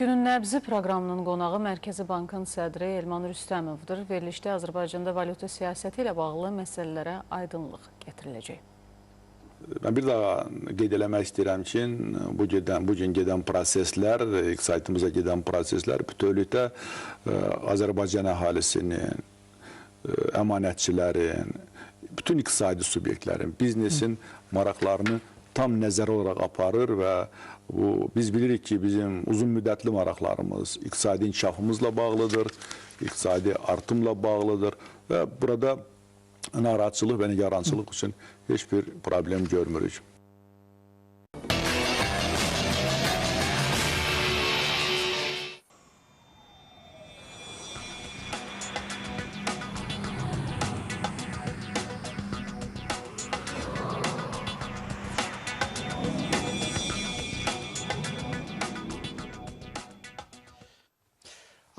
Günün Nəbzi proqramının qonağı Mərkəzi Bankın sədri Elman Rüstəmovdur. Verilişdə Azərbaycanda valyuta siyasəti ilə bağlı məsələlərə aydınlıq gətiriləcək. Mən bir daha qeyd eləmək istəyirəm ki, bu gün gedən proseslər, iqtisadiyyatımıza gedən proseslər bütövlükdə Azərbaycan əhalisinin, əmanətçilərin, bütün iqtisadi subyektlərin, biznesin maraqlarını tam nəzərə olaraq aparır və biz bilirik ki, bizim uzun müddətli maraqlarımız iqtisadi inkişafımızla bağlıdır, iqtisadi artımla bağlıdır və burada narahatçılıq və nigarançılıq üçün heç bir problem görmürük.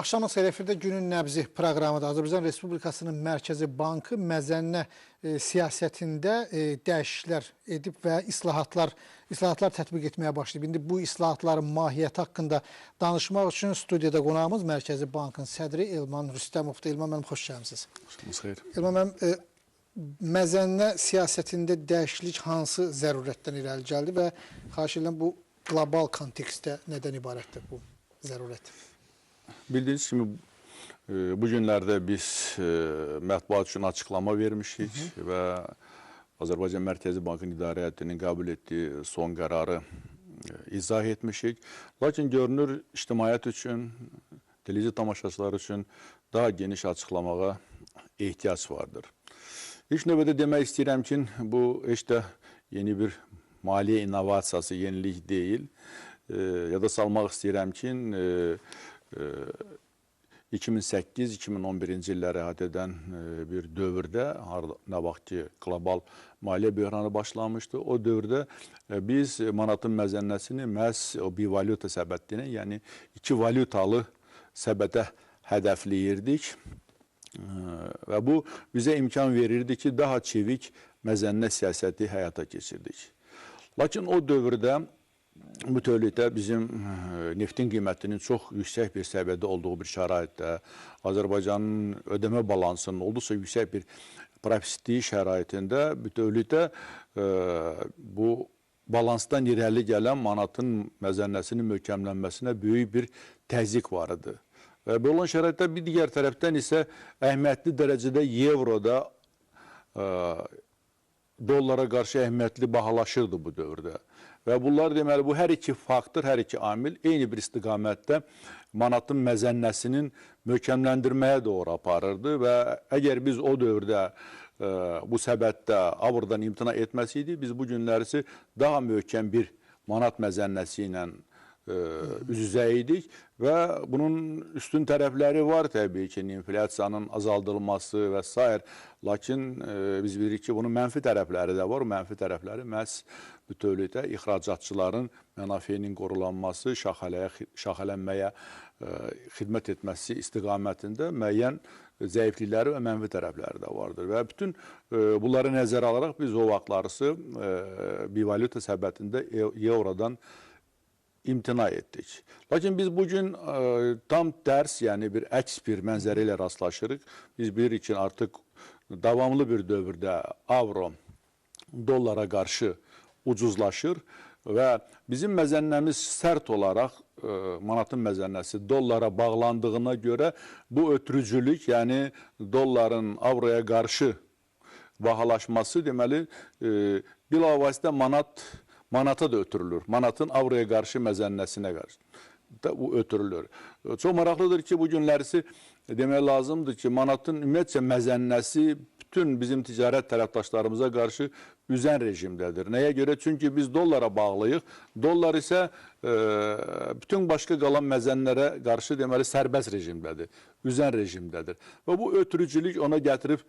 Axşamın efirdə Günün Nəbzi proqramıdır. Azərbaycan Respublikasının Mərkəzi Bankı məzənnə siyasətində dəyişikliklər edib və islahatlar tətbiq etməyə başlayıb. İndi bu islahatların mahiyyəti haqqında danışmaq üçün studiyada qonağımız Mərkəzi Bankın sədri Elman Rüstəmovdur. Elman mənim xoş gəlmisiniz. Xoşumuz xeyir. Elman mənim məzənnə siyasətində dəyişiklik hansı zərurətdən irəli gəldi və xahiş edirəm bu qlobal kontekstdə nədən ibarətdir bu zərurət? Bildiyiniz kimi bu günlərdə biz mətbuat üçün açıqlama vermişik və Azərbaycan Mərkəzi Bankın İdarə Heyətinin qəbul etdiyi son qərarı izah etmişik. Lakin görünür, ictimaiyyət üçün, televiziya tamaşaçıları üçün daha geniş açıqlamağa ehtiyac vardır. İlk növbədə demək istəyirəm ki, bu heç də yeni bir maliyyə innovasiyası, yenilik deyil. Yada salmaq istəyirəm ki, 2008-2011-ci illəri əhatə edən bir dövrdə, nə vaxt ki, qlobal maliyyə böhranı başlamışdı, o dövrdə biz manatın məzənnəsini məhz o bivalyuta səbətini, yəni iki valyutalı səbətə hədəfləyirdik və bu bizə imkan verirdi ki, daha çevik məzənnə siyasəti həyata keçirdik. Lakin o dövrdə bütövlükdə bizim neftin qiymətinin çox yüksək bir səviyyədə olduğu bir şəraitdə, Azərbaycanın ödəmə balansının olduqca yüksək bir profitliyi şəraitində bütövlükdə bu balansdan irəli gələn manatın məzənnəsinin möhkəmlənməsinə böyük bir təzyiq var idi. Və belə olan şəraitdə bir digər tərəfdən isə əhəmiyyətli dərəcədə evroda dollara qarşı əhəmiyyətli bahalaşırdı bu dövrdə. Və bunlar deməli, bu hər iki faktor, hər iki amil eyni bir istiqamətdə manatın məzənnəsinin möhkəmləndirməyə doğru aparırdı və əgər biz o dövrdə bu səbətdə avrodan imtina etməsiydik, biz bu günlərisi daha möhkəm bir manat məzənnəsi ilə üz-üzə idik və bunun üstün tərəfləri var təbii ki, inflyasiyanın azaldılması və s. Lakin biz bilirik ki, bunun mənfi tərəfləri də var. Mənfi tərəfləri məhz bütövlükdə ixracatçıların mənafeyinin qorulanması, şaxələnməyə xidmət etməsi istiqamətində müəyyən zəiflikləri və mənfi tərəfləri də vardır. Və bütün bunları nəzərə alaraq biz o vaxtlarısı bivalyuta səbətində evrodan imtina etdik. Lakin biz bugün tam tərs, yəni bir əks bir mənzərə ilə rastlaşırıq. Biz bilirik ki, artıq davamlı bir dövrdə avro dollara qarşı ucuzlaşır və bizim məzənnəmiz sərt olaraq manatın məzənnəsi dollara bağlandığına görə bu ötürücülük, yəni dolların avroya qarşı bahalaşması deməli bilavasitə manata da ötürülür. Manatın avroya qarşı məzənnəsinə qarşı da bu ötürülür. Çox maraqlıdır ki, bu günlərisi demək lazımdır ki, manatın ümumiyyətcə məzənnəsi bütün bizim ticarət tərəfdaşlarımıza qarşı üzən rejimdədir. Nəyə görə? Çünki biz dollara bağlıyıq. Dollar isə bütün başqa qalan məzənlərə qarşı deməli sərbəst rejimdədir, üzən rejimdədir. Və bu ötürücülük ona gətirib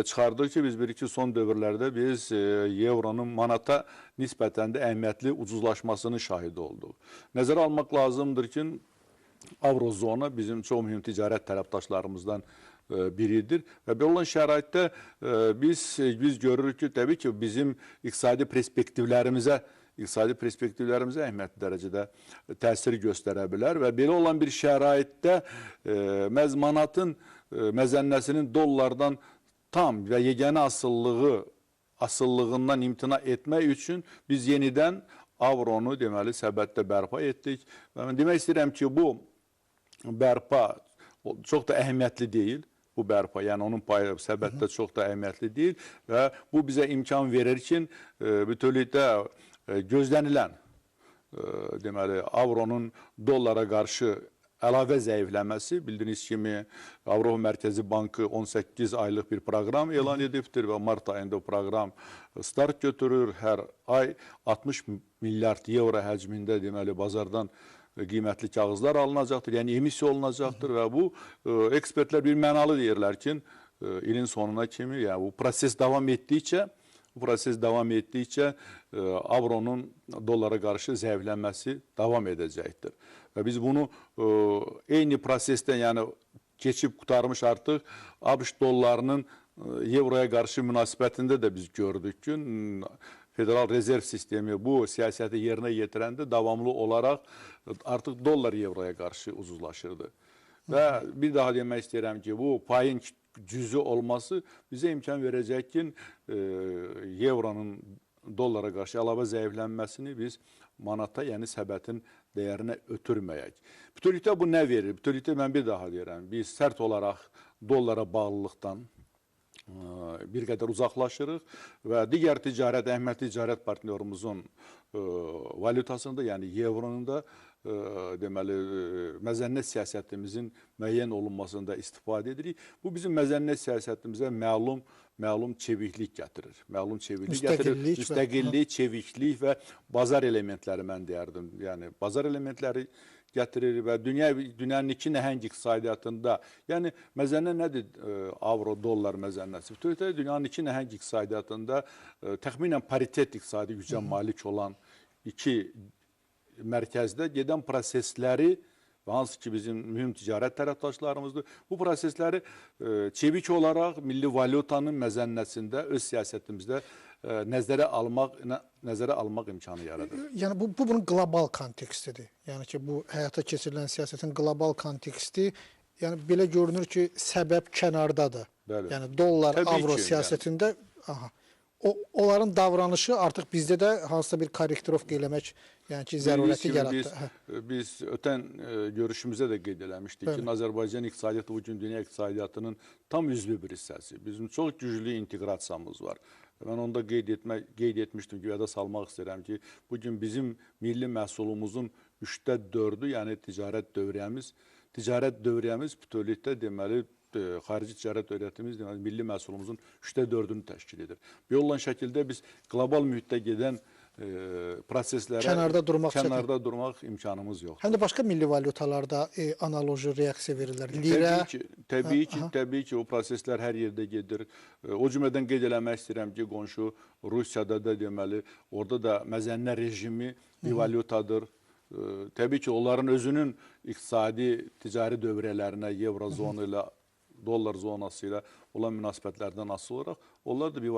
çıxardır ki, biz bilirik ki, son dövrlərdə biz evronun manata nisbətən də əhəmiyyətli ucuzlaşmasının şahidi olduq. Nəzərə almaq lazımdır ki, Avrozona bizim çox mühüm ticarət tərəfdaşlarımızdan biridir və belə olan şəraitdə biz görürük ki, təbii ki, bizim iqtisadi perspektivlərimizə iqtisadi perspektivlərimizə əhəmiyyətli dərəcədə təsir göstərə bilər və belə olan bir şəraitdə məhz manatın məzənnəsinin dollardan tam və yeganə asıllığından imtina etmək üçün biz yenidən avronu deməli səbətdə bərpa etdik. Və mən demək istəyirəm ki, bu bərpa çox da əhəmiyyətli deyil. Bu bərpa, yəni onun payı səbətdə çox da əhəmiyyətli deyil və bu bizə imkan verir ki, bütövlükdə gözlənilən deməli avronun dollara qarşı əlavə zəifləməsi, bildiyiniz kimi Avropa Mərkəzi Bankı 18 aylıq bir proqram elan edibdir və mart ayında o proqram start götürür. Hər ay 60 milyard evro həcmində deməli bazardan qiymətli kağızlar alınacaqdır, yəni emisiya olunacaqdır və bu ekspertlər bir mənalı deyirlər ki, ilin sonuna kimi, yəni bu proses davam etdikcə avronun dollara qarşı zəiflənməsi davam edəcəkdir. Və biz bunu eyni prosesdən, yəni keçib qutarmış artıq ABŞ dollarının evroya qarşı münasibətində də biz gördük ki, Federal Rezerv Sistemi bu siyasəti yerinə yetirəndə davamlı olaraq artıq dollar evroya qarşı ucuzlaşırdı. Və bir daha demək istəyirəm ki, bu payın cüzi olması bizə imkan verəcək ki, evronun dollara qarşı əlavə zəiflənməsini biz manata, yəni səbətin dəyərinə ötürməyək. Bütövlükdə bu nə verir? Bütövlükdə mən bir daha deyirəm, biz sərt olaraq dollara bağlılıqdan bir qədər uzaqlaşırıq və digər əhəmiyyətli ticarət partnyorumuzun valyutasında, yəni evronun da deməli məzənnət siyasətimizin müəyyən olunmasında istifadə edirik. Bu bizim məzənnət siyasətimizə məlum çeviklik gətirir. Müstəqillik, çeviklik və bazar elementləri mən deyərdim. Yəni bazar elementləri gətirir və dünyanın iki nəhəng iqtisadiyyatında, yəni məzənnə nədir avro, dollar məzənnəsi? Bütövlükdə dünyanın iki nəhəng iqtisadiyyatında təxminən paritet iqtisadi gücə malik olan iki mərkəzdə gedən prosesləri və hansı ki bizim mühüm ticarət tərəfdaşlarımızdır, bu prosesləri çevik olaraq milli valyutanın məzənnəsində öz siyasətimizdə nəzərə almaq imkanı yaradır. Yəni bu bunun qlobal kontekstidir. Yəni ki, bu həyata keçirilən siyasətin qlobal konteksti, yəni belə görünür ki, səbəb kənardadır. Bəli. Yəni dollar, avro siyasətində onların davranışı artıq bizdə də hansısa bir korrektirovka eləmək, yəni ki, zərurəti yaratdı. Biz ötən görüşümüzdə də qeyd eləmişdik ki, Azərbaycan iqtisadiyyatı bugün dünya iqtisadiyyatının tam üzvü bir hissəsi. Bizim çox güclü inteqrasiyamız var. Mən onda qeyd etmişdim ki, yada salmaq istəyirəm ki, bugün bizim milli məhsulumuzun 3/4-ü, yəni ticarət dövriyyəmiz bütövlükdə deməli, xarici ticarət dövriyyətimiz milli məhsulumuzun 3/4-ünü təşkil edir. Bu olan şəkildə biz qlobal mühitdə gedən proseslərə kənarda durmaq imkanımız yoxdur. Həm də başqa milli valyutalarda analoji reaksiya verirlər. Lirə. Təbii ki, o proseslər hər yerdə gedir. O cümlədən qeyd eləmək istəyirəm ki, qonşu Rusiyada da deməli, orada da məzənnə rejimi bir valyutadır. Təbii ki, onların özünün iqtisadi, ticari dövrələrinə, Evrozonu ilə, dollar zonası ilə olan münasibətlərdən asılı olaraq, onlar da bir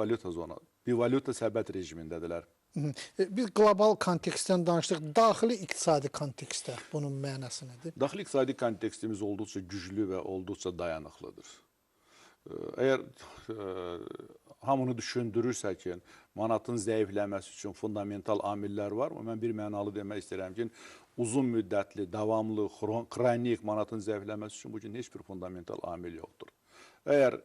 valyuta səbət rejimindədirlər. Biz qlobal kontekstdən danışdıq. Daxili iqtisadi kontekstdə bunun mənası nədir? Daxili iqtisadi kontekstimiz olduqca güclü və olduqca dayanıqlıdır. Əgər hamını düşündürürsə ki, manatın zəifləməsi üçün fundamental amillər var mı? Mən bir mənalı demək istəyirəm ki, uzun müddətli, davamlı, kronik manatın zəifləməsi üçün bugün heç bir fundamental amil yoxdur. Əgər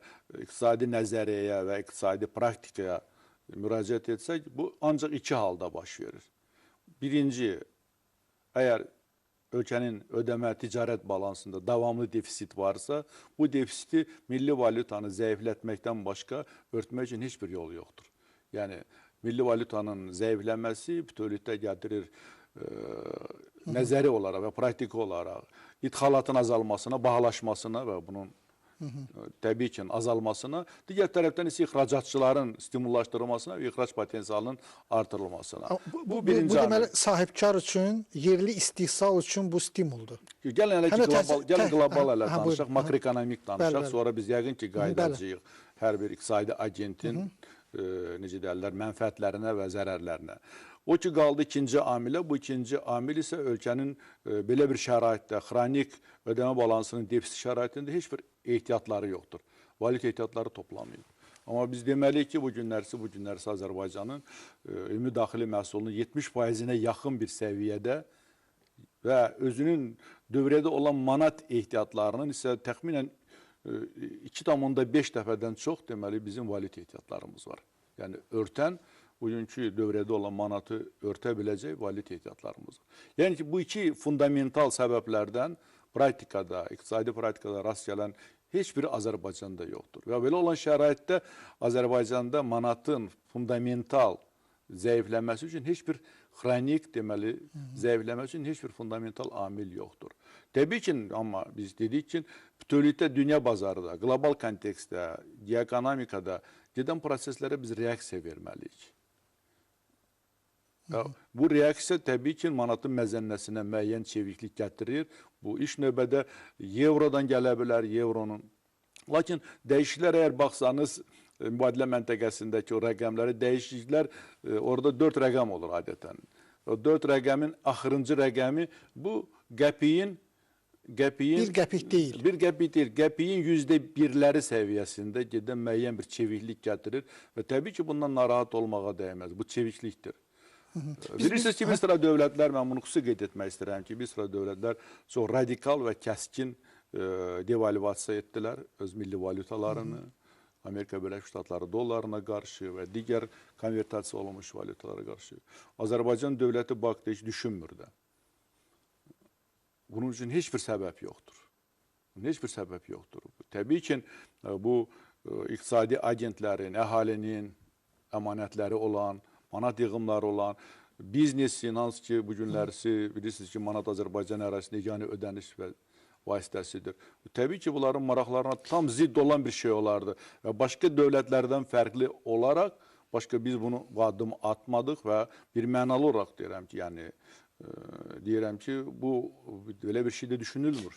iqtisadi nəzəriyyəyə və iqtisadi praktikaya müraciət etsək, bu ancaq iki halda baş verir. Birinci, əgər ölkənin ödəmə ticarət balansında davamlı defisit varsa, bu defisiti milli valyutanı zəiflətməkdən başqa örtmək üçün heç bir yol yoxdur. Yəni, milli valyutanın zəifləməsi bütövlükdə gətirir nəzəri olaraq və praktiki olaraq idxalatın azalmasına, bahalaşmasına və bunun təbii ki, azalmasına, digər tərəfdən isə ixracatçıların stimullaşdırılmasına və ixrac potensialının artırılmasına. Bu deməli, sahibkar üçün, yerli istihsal üçün bu stimuldur. Gəlin qlobal ilə danışaq, makroekonomik danışaq, sonra biz yəqin ki, qayıdacağıq hər bir iqtisadi agentin necə deyərlər, mənfəətlərinə və zərərlərinə. O ki qaldı ikinci amilə, bu ikinci amil isə ölkənin belə bir şəraitdə, xronik ödəmə balansının defisi şəraitində heç bir ehtiyatları yoxdur. Valyuta ehtiyatları toplamayıb. Amma biz deməliyik ki, bu günlərsi Azərbaycanın ümumi daxili məhsulunun 70%-nə yaxın bir səviyyədə və özünün dövrədə olan manat ehtiyatlarının isə təxminən 2,5 dəfədən çox deməli bizim valyuta ehtiyatlarımız var. Yəni örtən, bugünkü dövrədə olan manatı örtə biləcək valyuta ehtiyatlarımız var. Yəni ki, bu iki fundamental səbəblərdən praktikada, iqtisadi praktikada rast gələn heç biri Azərbaycanda yoxdur. Və belə olan şəraitdə Azərbaycanda manatın fundamental zəifləməsi üçün heç bir xronik deməli zəifləməsi üçün heç bir fundamental amil yoxdur. Təbii ki, amma biz dedik ki, bütövlükdə dünya bazarında, qlobal kontekstdə, geoekonomikada gedən proseslərə biz reaksiya verməliyik. Bu reaksiya təbii ki, manatın məzənnəsinə müəyyən çeviklik gətirir. Bu iş növbədə evrodan gələ bilər, evronun. Lakin dəyişikliklər əgər baxsanız, mübadilə məntəqəsindəki o rəqəmləri, dəyişikliklər orada 4 rəqəm olur adətən. O 4 rəqəmin axırıncı rəqəmi bu qəpiyin bir qəpik deyil. Bir qəpik deyil, qəpiyin %1'ləri səviyyəsində gedən müəyyən bir çeviklik gətirir və təbii ki, bundan narahat olmağa dəyməz. Bu çeviklikdir. Bilirsiniz ki, bir sıra dövlətlər, mən bunu xüsusi qeyd etmək istəyirəm ki, bir sıra dövlətlər çox radikal və kəskin devalvasiya etdilər öz milli valyutalarını, Amerika Birləşmiş Ştatları dollarına qarşı və digər konvertasiya olunmuş valyutalara qarşı. Azərbaycan dövləti Bakıda heç düşünmür də. Bunun üçün heç bir səbəb yoxdur. Heç bir səbəb yoxdur. Təbii ki, bu iqtisadi agentlərin, əhalinin əmanətləri olan, manat yığımları olan, biznesin, hansı ki, bu günlərisi bilirsiniz ki, manat Azərbaycan ərazisində yeganə ödəniş vasitəsidir. Təbii ki, bunların maraqlarına tam zidd olan bir şey olardı və başqa dövlətlərdən fərqli olaraq, biz bunu addım atmadıq və bir mənalı olaraq deyirəm ki, bu belə bir şey də düşünülmür.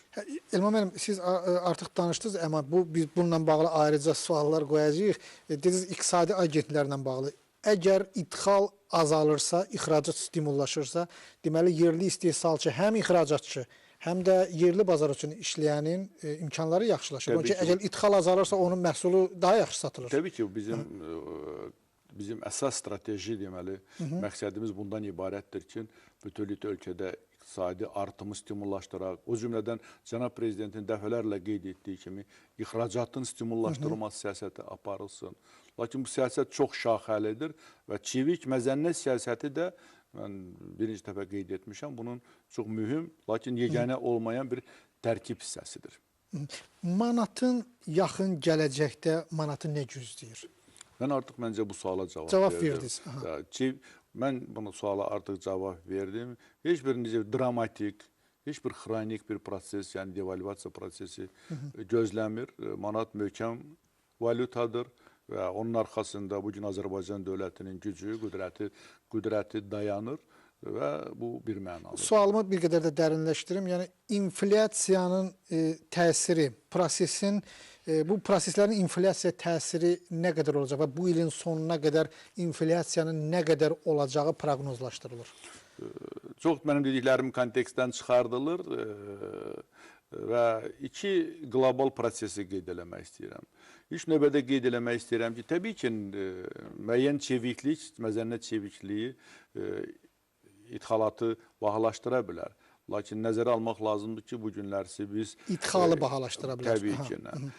Elman müəllim, siz artıq danışdınız, amma biz bununla bağlı ayrıca suallar qoyacağıq. Dediniz, iqtisadi agentlərlə bağlı. Əgər idxal azalırsa, ixracat stimullaşırsa, deməli, yerli istehsalçı, həm ixracatçı, həm də yerli bazar üçün işləyənin imkanları yaxşılaşır. Çünki əgər idxal azalırsa, onun məhsulu daha yaxşı satılır. Təbii ki, bizim əsas strateji deməli, məqsədimiz bundan ibarətdir ki, bütövlükdə ölkədə iqtisadi artımı stimullaşdıraq, o cümlədən Cənab Prezidentin dəfələrlə qeyd etdiyi kimi ixracatın stimullaşdırılması siyasəti aparılsın. Lakin bu siyasət çox şaxəlidir və çevik məzənnə siyasəti də, mən birinci dəfə qeyd etmişəm, bunun çox mühüm, lakin yeganə olmayan bir tərkib hissəsidir. Manatın yaxın gələcəkdə manatı nə gözləyir? Mən artıq məncə bu suala cavab verdiniz. Mən bu suala artıq cavab verdim. Heç bir dramatik, heç bir xronik bir proses, yəni devalvasiya prosesi gözləmir. Manat möhkəm valyutadır və onun arxasında bugün Azərbaycan dövlətinin gücü, qüdrəti dayanır və bu bir mənalıdır. Sualımı bir qədər də dərinləşdirim. Yəni, inflyasiyanın təsiri, bu proseslərin inflyasiya təsiri nə qədər olacaq və bu ilin sonuna qədər inflyasiyanın nə qədər olacağı proqnozlaşdırılır? Çox mənim dediklərim kontekstdən çıxardılır və iki qlobal prosesi qeyd eləmək istəyirəm. İlk növbədə qeyd eləmək istəyirəm ki, təbii ki, müəyyən çeviklik, məzənnə çevikliyi idxalatı bahalaşdıra bilər. Lakin nəzərə almaq lazımdır ki, bu günlərsi biz... İdxalı bahalaşdıra bilər. Təbii ki.